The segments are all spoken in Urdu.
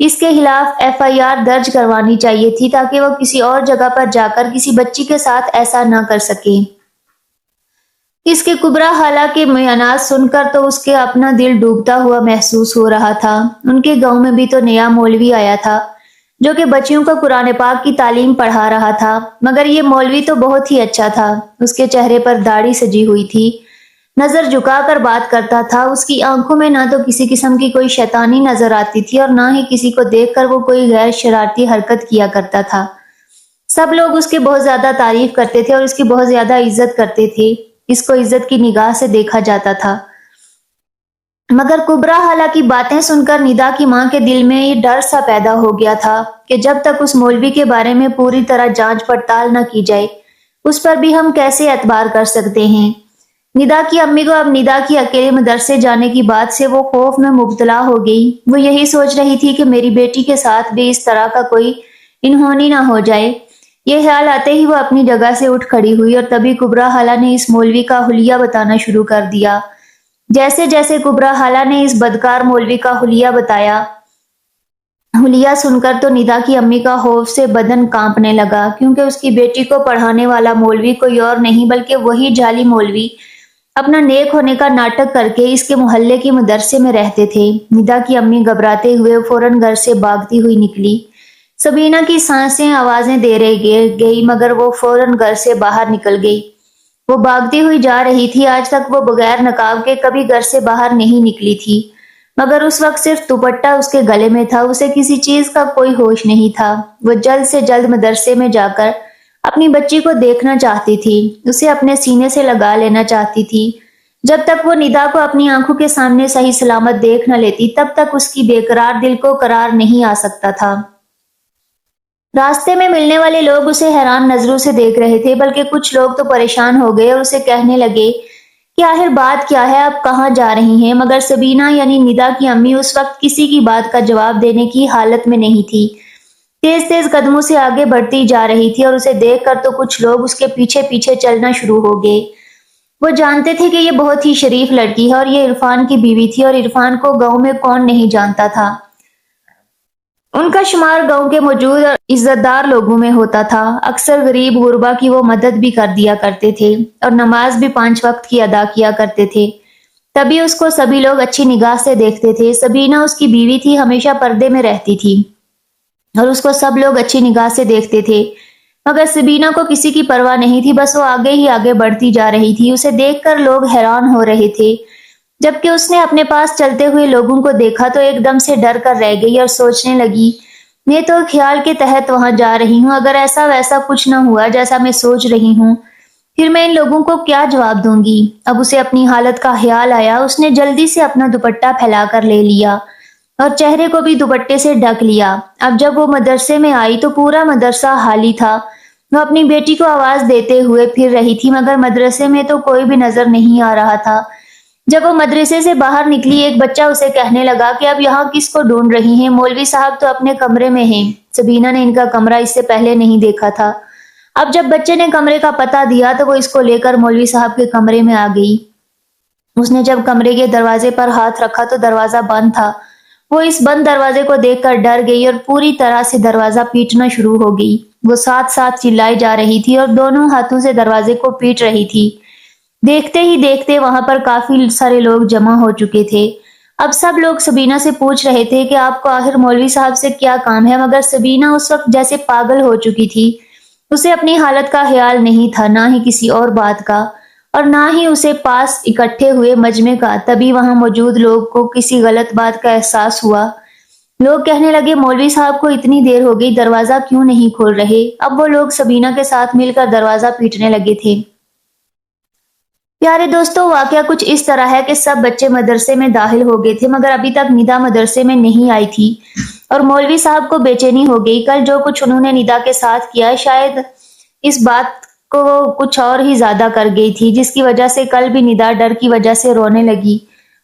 اس کے خلاف FIR درج کروانی چاہیے تھی تاکہ وہ کسی اور جگہ پر جا کر کسی بچی کے ساتھ ایسا نہ کر سکے۔ اس کے کبرا خالہ کے بیانات سن کر تو اس کے اپنا دل ڈوبتا ہوا محسوس ہو رہا تھا۔ ان کے گاؤں میں بھی تو نیا مولوی آیا تھا جو کہ بچیوں کو قرآن پاک کی تعلیم پڑھا رہا تھا، مگر یہ مولوی تو بہت ہی اچھا تھا۔ اس کے چہرے پر داڑھی سجی ہوئی تھی، نظر جھکا کر بات کرتا تھا۔ اس کی آنکھوں میں نہ تو کسی قسم کی کوئی شیطانی نظر آتی تھی اور نہ ہی کسی کو دیکھ کر وہ کوئی غیر شرارتی حرکت کیا کرتا تھا۔ سب لوگ اس کے بہت زیادہ تعریف کرتے تھے اور اس کی بہت زیادہ عزت کرتے تھے۔ اس کو عزت کی نگاہ سے دیکھا جاتا تھا۔ مگر کبرا خالہ کی باتیں سن کر ندا کی ماں کے دل میں یہ ڈر سا پیدا ہو گیا تھا کہ جب تک اس مولوی کے بارے میں پوری طرح جانچ پڑتال نہ کی جائے اس پر بھی ہم کیسے اعتبار کر سکتے ہیں۔ ندا کی امی کو اب ندا کی اکیلے مدرسے جانے کی بات سے وہ خوف میں مبتلا ہو گئی۔ وہ یہی سوچ رہی تھی کہ میری بیٹی کے ساتھ بھی اس طرح کا کوئی انہونی نہ ہو جائے۔ یہ خیال آتے ہی وہ اپنی جگہ سے اٹھ کھڑی ہوئی اور تبھی کبرا خالہ نے اس مولوی کا حلیہ بتانا شروع کر دیا۔ جیسے جیسے کبرا خالہ نے اس بدکار مولوی کا حلیہ بتایا، حلیہ سن کر تو ندا کی امی کا خوف سے بدن کانپنے لگا، کیونکہ اس کی بیٹی کو پڑھانے والا مولوی کوئی اور نہیں بلکہ وہی جعلی مولوی اپنا نیک ہونے کا ناٹک کر کے اس کے محلے کے مدرسے میں رہتے تھے۔ ندا کی امی گھبراتے ہوئے فوراً گھر سے بھاگتی ہوئی نکلی۔ سبینہ کی سانسیں آوازیں دے رہی گئی مگر وہ فوراً گھر سے باہر نکل گئی۔ وہ بھاگتی ہوئی جا رہی تھی۔ آج تک وہ بغیر نقاب کے کبھی گھر سے باہر نہیں نکلی تھی، مگر اس وقت صرف دوپٹہ اس کے گلے میں تھا، اسے کسی چیز کا کوئی ہوش نہیں تھا۔ وہ جلد سے جلد مدرسے میں جا کر اپنی بچی کو دیکھنا چاہتی تھی، اسے اپنے سینے سے لگا لینا چاہتی تھی۔ جب تک وہ ندا کو اپنی آنکھوں کے سامنے صحیح سلامت دیکھ نہ لیتی تب تک اس کی بے قرار دل کو قرار نہیں آ سکتا تھا۔ راستے میں ملنے والے لوگ اسے حیران نظروں سے دیکھ رہے تھے، بلکہ کچھ لوگ تو پریشان ہو گئے اور اسے کہنے لگے کہ آخر بات کیا ہے، آپ کہاں جا رہی ہیں؟ مگر سبینہ یعنی ندا کی امی اس وقت کسی کی بات کا جواب دینے کی حالت میں نہیں تھی۔ تیز تیز قدموں سے آگے بڑھتی جا رہی تھی اور اسے دیکھ کر تو کچھ لوگ اس کے پیچھے پیچھے چلنا شروع ہو گئے۔ وہ جانتے تھے کہ یہ بہت ہی شریف لڑکی ہے اور یہ عرفان کی بیوی تھی، اور عرفان کو گاؤں میں کون نہیں جانتا تھا۔ ان کا شمار گاؤں کے موجود اور عزت دار لوگوں میں ہوتا تھا۔ اکثر غریب غربا کی وہ مدد بھی کر دیا کرتے تھے اور نماز بھی 5 وقت کی ادا کیا کرتے تھے۔ تبھی اس کو سبھی لوگ اچھی نگاہ سے دیکھتے تھے۔ سبینہ اس کی بیوی تھی، ہمیشہ پردے میں رہتی تھی اور اس کو سب لوگ اچھی نگاہ سے دیکھتے تھے، مگر سبینہ کو کسی کی پرواہ نہیں تھی، بس وہ آگے ہی آگے بڑھتی جا رہی تھی۔ اسے دیکھ کر لوگ حیران ہو رہے تھے۔ جبکہ اس نے اپنے پاس چلتے ہوئے لوگوں کو دیکھا تو ایک دم سے ڈر کر رہ گئی اور سوچنے لگی، میں تو خیال کے تحت وہاں جا رہی ہوں، اگر ایسا ویسا کچھ نہ ہوا جیسا میں سوچ رہی ہوں پھر میں ان لوگوں کو کیا جواب دوں گی؟ اب اسے اپنی حالت کا خیال آیا۔ اس نے جلدی سے اپنا دوپٹہ پھیلا کر لے لیا اور چہرے کو بھی دوپٹے سے ڈھک لیا۔ اب جب وہ مدرسے میں آئی تو پورا مدرسہ خالی تھا۔ وہ اپنی بیٹی کو آواز دیتے ہوئے پھر رہی تھی، مگر مدرسے میں تو کوئی بھی نظر نہیں آ رہا تھا۔ جب وہ مدرسے سے باہر نکلی ایک بچہ اسے کہنے لگا کہ اب یہاں کس کو ڈھونڈ رہی ہیں؟ مولوی صاحب تو اپنے کمرے میں ہیں۔ سبینہ نے ان کا کمرہ اس سے پہلے نہیں دیکھا تھا۔ اب جب بچے نے کمرے کا پتہ دیا تو وہ اس کو لے کر مولوی صاحب کے کمرے میں آ گئی۔ اس نے جب کمرے کے دروازے پر ہاتھ رکھا تو دروازہ بند تھا۔ وہ اس بند دروازے کو دیکھ کر ڈر گئی اور پوری طرح سے دروازہ پیٹنا شروع ہو گئی۔ وہ ساتھ ساتھ چلائی جا رہی تھی اور دونوں ہاتھوں سے دروازے کو پیٹ رہی تھی۔ دیکھتے ہی دیکھتے وہاں پر کافی سارے لوگ جمع ہو چکے تھے۔ اب سب لوگ سبینہ سے پوچھ رہے تھے کہ آپ کو آخر مولوی صاحب سے کیا کام ہے، مگر سبینہ اس وقت جیسے پاگل ہو چکی تھی۔ اسے اپنی حالت کا خیال نہیں تھا، نہ ہی کسی اور بات کا، اور نہ ہی اسے پاس اکٹھے ہوئے مجمع کا۔ تبھی وہاں موجود لوگ کو کسی غلط بات کا احساس ہوا۔ لوگ کہنے لگے، مولوی صاحب کو اتنی دیر ہو گئی، دروازہ کیوں نہیں کھول رہے؟ اب وہ لوگ سبینہ کے ساتھ مل کر دروازہ پیٹنے لگے تھے۔ پیارے دوستو، واقعہ کچھ اس طرح ہے کہ سب بچے مدرسے میں داخل ہو گئے تھے، مگر ابھی تک ندا مدرسے میں نہیں آئی تھی اور مولوی صاحب کو بے چینی ہو گئی۔ کل جو کچھ انہوں نے ندا کے ساتھ کیا، شاید اس بات کو کچھ اور ہی زیادہ کر گئی تھی، جس کی وجہ سے کل بھی ندا ڈر کی وجہ سے رونے لگی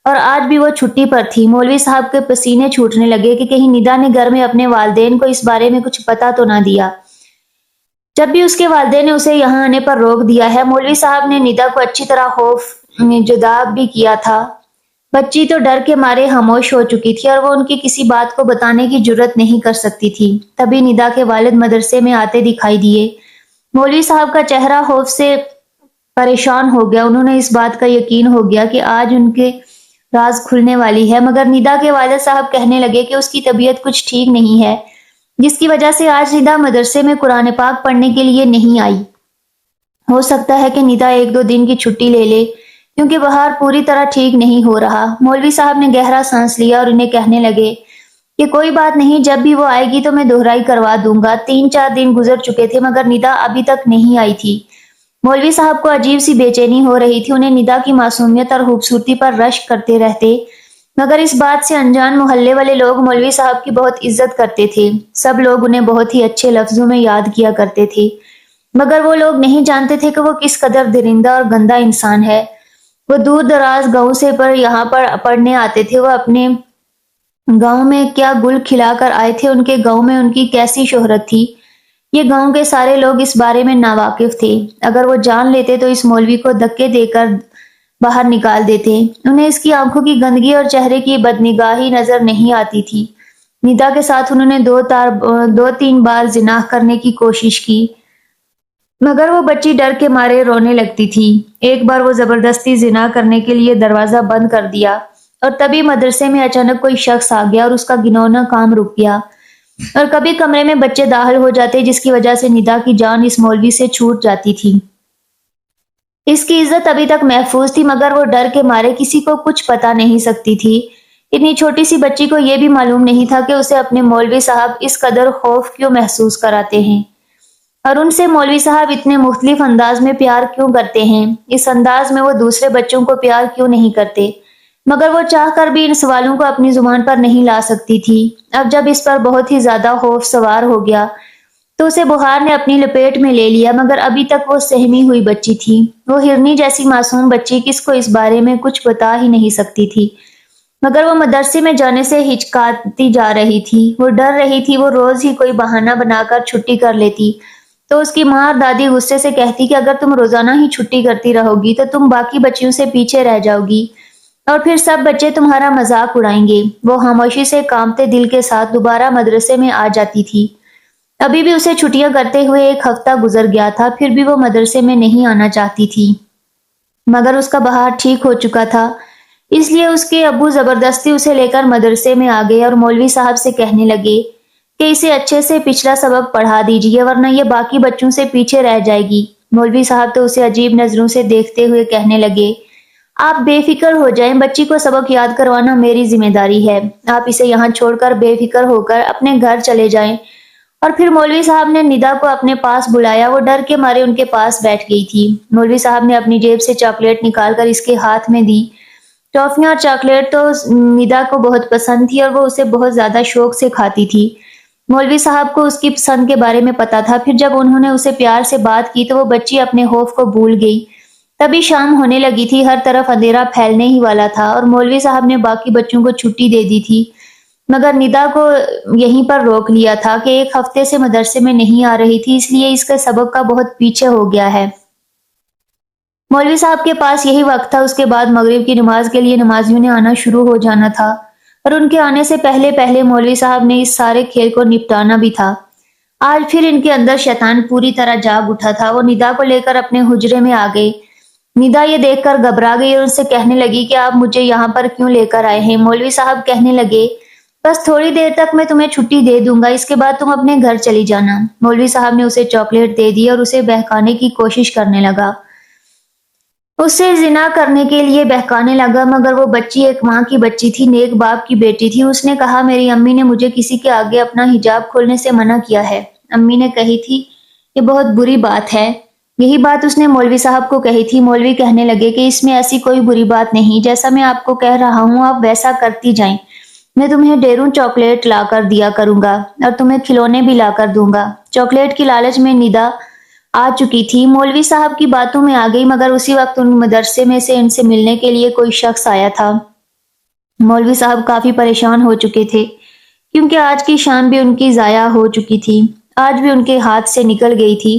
اور آج بھی وہ چھٹی پر تھی۔ مولوی صاحب کے پسینے چھوٹنے لگے کہ کہیں ندا نے گھر میں اپنے والدین کو اس بارے میں کچھ پتہ تو نہ دیا۔ جب بھی اس کے والدین نے اسے یہاں آنے پر روک دیا ہے، مولوی صاحب نے ندا کو اچھی طرح خوف جداب بھی کیا تھا، بچی تو ڈر کے مارے خاموش ہو چکی تھی اور وہ ان کی کسی بات کو بتانے کی جرت نہیں کر سکتی تھی۔ تبھی ندا کے والد مدرسے میں آتے دکھائی دیے۔ مولوی صاحب کا چہرہ خوف سے پریشان ہو گیا۔ انہوں نے اس بات کا یقین ہو گیا کہ آج ان کے راز کھلنے والی ہے، مگر ندا کے والد صاحب کہنے لگے کہ اس کی طبیعت کچھ ٹھیک نہیں ہے، جس کی وجہ سے آج ندا مدرسے میں قرآن پاک پڑھنے کے لیے نہیں آئی۔ ہو سکتا ہے کہ ندا 1-2 دن کی چھٹی لے لے، کیونکہ بہار پوری طرح ٹھیک نہیں ہو رہا۔ مولوی صاحب نے گہرا سانس لیا اور انہیں کہنے لگے کہ کوئی بات نہیں، جب بھی وہ آئے گی تو میں دہرائی کروا دوں گا۔ 3-4 دن گزر چکے تھے مگر ندا ابھی تک نہیں آئی تھی۔ مولوی صاحب کو عجیب سی بے چینی ہو رہی تھی۔ انہیں ندا کی معصومیت اور خوبصورتی پر رشک کرتے رہتے، مگر اس بات سے انجان محلے والے لوگ مولوی صاحب کی بہت عزت کرتے تھے۔ سب لوگ انہیں بہت ہی اچھے لفظوں میں یاد کیا کرتے تھے، مگر وہ لوگ نہیں جانتے تھے کہ وہ کس قدر درندہ اور گندا انسان ہے۔ وہ دور دراز گاؤں سے پر یہاں پر پڑھنے آتے تھے۔ وہ اپنے گاؤں میں کیا گل کھلا کر آئے تھے، ان کے گاؤں میں ان کی کیسی شہرت تھی، یہ گاؤں کے سارے لوگ اس بارے میں ناواقف تھے۔ اگر وہ جان لیتے تو اس مولوی کو دھکے دے کر باہر نکال دیتے۔ انہیں اس کی آنکھوں کی گندگی اور چہرے کی بدنگاہی نظر نہیں آتی تھی۔ ندا کے ساتھ انہوں نے 2-3 بار زنا کرنے کی کوشش کی، مگر وہ بچی ڈر کے مارے رونے لگتی تھی۔ ایک بار وہ زبردستی زنا کرنے کے لیے دروازہ بند کر دیا اور تبھی مدرسے میں اچانک کوئی شخص آ گیا اور اس کا گھناؤنا کام رک گیا۔ اور کبھی کمرے میں بچے داخل ہو جاتے، جس کی وجہ سے ندا کی جان اس مولوی سے چھوٹ جاتی تھی۔ اس کی عزت ابھی تک محفوظ تھی، مگر وہ ڈر کے مارے کسی کو کچھ بتا نہیں سکتی تھی۔ اتنی چھوٹی سی بچی کو یہ بھی معلوم نہیں تھا کہ اسے اپنے مولوی صاحب اس قدر خوف کیوں محسوس کراتے ہیں، اور ان سے مولوی صاحب اتنے مختلف انداز میں پیار کیوں کرتے ہیں۔ اس انداز میں وہ دوسرے بچوں کو پیار کیوں نہیں کرتے، مگر وہ چاہ کر بھی ان سوالوں کو اپنی زبان پر نہیں لا سکتی تھی۔ اب جب اس پر بہت ہی زیادہ خوف سوار ہو گیا تو اسے بخار نے اپنی لپیٹ میں لے لیا، مگر ابھی تک وہ سہمی ہوئی بچی تھی۔ وہ ہرنی جیسی معصوم بچی کس کو اس بارے میں کچھ بتا ہی نہیں سکتی تھی، مگر وہ مدرسے میں جانے سے ہچکاتی جا رہی تھی۔ وہ ڈر رہی تھی۔ وہ روز ہی کوئی بہانہ بنا کر چھٹی کر لیتی تو اس کی ماں اور دادی غصے سے کہتی کہ اگر تم روزانہ ہی چھٹی کرتی رہو گی تو تم باقی بچیوں سے پیچھے رہ جاؤ گی اور پھر سب بچے تمہارا مذاق اڑائیں گے۔ وہ خاموشی سے کانپتے دل کے ساتھ دوبارہ مدرسے میں آ جاتی تھی۔ ابھی بھی اسے چھٹیاں کرتے ہوئے 1 ہفتہ گزر گیا تھا، پھر بھی وہ مدرسے میں نہیں آنا چاہتی تھی، مگر اس کا بخار ٹھیک ہو چکا تھا۔ اس لیے اس کے ابو زبردستی اسے لے کر مدرسے میں آ گئے اور مولوی صاحب سے کہنے لگے کہ اسے اچھے سے پچھلا سبق پڑھا دیجیے، ورنہ یہ باقی بچوں سے پیچھے رہ جائے گی۔ مولوی صاحب تو اسے عجیب نظروں سے دیکھتے ہوئے کہنے لگے، آپ بے فکر ہو جائیں، بچی کو سبق یاد کروانا میری ذمہ داری ہے۔ آپ اسے یہاں چھوڑ کر بے فکر ہو کر اپنے گھر چلے جائیں۔ اور پھر مولوی صاحب نے ندا کو اپنے پاس بلایا۔ وہ ڈر کے مارے ان کے پاس بیٹھ گئی تھی۔ مولوی صاحب نے اپنی جیب سے چاکلیٹ نکال کر اس کے ہاتھ میں دی۔ ٹافیاں اور چاکلیٹ تو ندا کو بہت پسند تھی اور وہ اسے بہت زیادہ شوق سے کھاتی تھی۔ مولوی صاحب کو اس کی پسند کے بارے میں پتا تھا۔ پھر جب انہوں نے اسے پیار سے بات کی تو وہ بچی اپنے خوف کو بھول گئی۔ تبھی شام ہونے لگی تھی، ہر طرف اندھیرا پھیلنے ہی والا تھا اور مولوی صاحب نے باقی بچوں کو چھٹی دے دی تھی، مگر ندا کو یہیں پر روک لیا تھا کہ 1 ہفتے سے مدرسے میں نہیں آ رہی تھی، اس لیے اس کے سبق کا بہت پیچھے ہو گیا ہے۔ مولوی صاحب کے پاس یہی وقت تھا۔ اس کے بعد مغرب کی نماز کے لیے نمازیوں نے آنا شروع ہو جانا تھا اور ان کے آنے سے پہلے پہلے مولوی صاحب نے اس سارے کھیل کو نپٹانا بھی تھا۔ آج پھر ان کے اندر شیطان پوری طرح جاگ اٹھا تھا۔ وہ ندا کو لے کر اپنے حجرے میں آ گئے۔ ندا یہ دیکھ کر گھبرا گئی اور ان سے کہنے لگی کہ آپ مجھے یہاں پر کیوں لے کر آئے ہیں؟ مولوی صاحب کہنے لگے، بس تھوڑی دیر تک میں تمہیں چھٹی دے دوں گا، اس کے بعد تم اپنے گھر چلی جانا۔ مولوی صاحب نے اسے چاکلیٹ دے دی اور اسے بہکانے کی کوشش کرنے لگا، اسے زنا کرنے کے لیے بہکانے لگا، مگر وہ بچی ایک ماں کی بچی تھی، نیک باپ کی بیٹی تھی۔ اس نے کہا، میری امی نے مجھے کسی کے آگے اپنا حجاب کھولنے سے منع کیا ہے۔ امی نے کہی تھی یہ بہت بری بات ہے۔ یہی بات اس نے مولوی صاحب کو کہی تھی۔ مولوی کہنے لگے کہ اس میں ایسی کوئی بری بات نہیں، جیسا میں آپ کو کہہ رہا ہوں آپ ویسا کرتی جائیں، میں تمہیں ڈیروں چاکلیٹ لا کر دیا کروں گا اور تمہیں کھلونے بھی لا کر دوں گا۔ چاکلیٹ کی لالچ میں ندا آ چکی تھی، مولوی صاحب کی باتوں میں آ گئی، مگر اسی وقت ان مدرسے میں سے ان سے ملنے کے لیے کوئی شخص آیا تھا۔ مولوی صاحب کافی پریشان ہو چکے تھے، کیونکہ آج کی شام بھی ان کی ضائع ہو چکی تھی، آج بھی ان کے ہاتھ سے نکل گئی تھی۔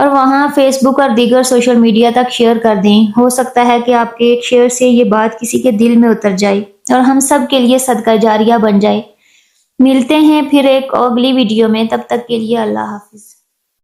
اور وہاں فیس بک اور دیگر سوشل میڈیا تک شیئر کر دیں۔ ہو سکتا ہے کہ آپ کے ایک شیئر سے یہ بات کسی کے دل میں اتر جائے اور ہم سب کے لیے صدقہ جاریہ بن جائے۔ ملتے ہیں پھر ایک اگلی ویڈیو میں، تب تک کے لیے اللہ حافظ۔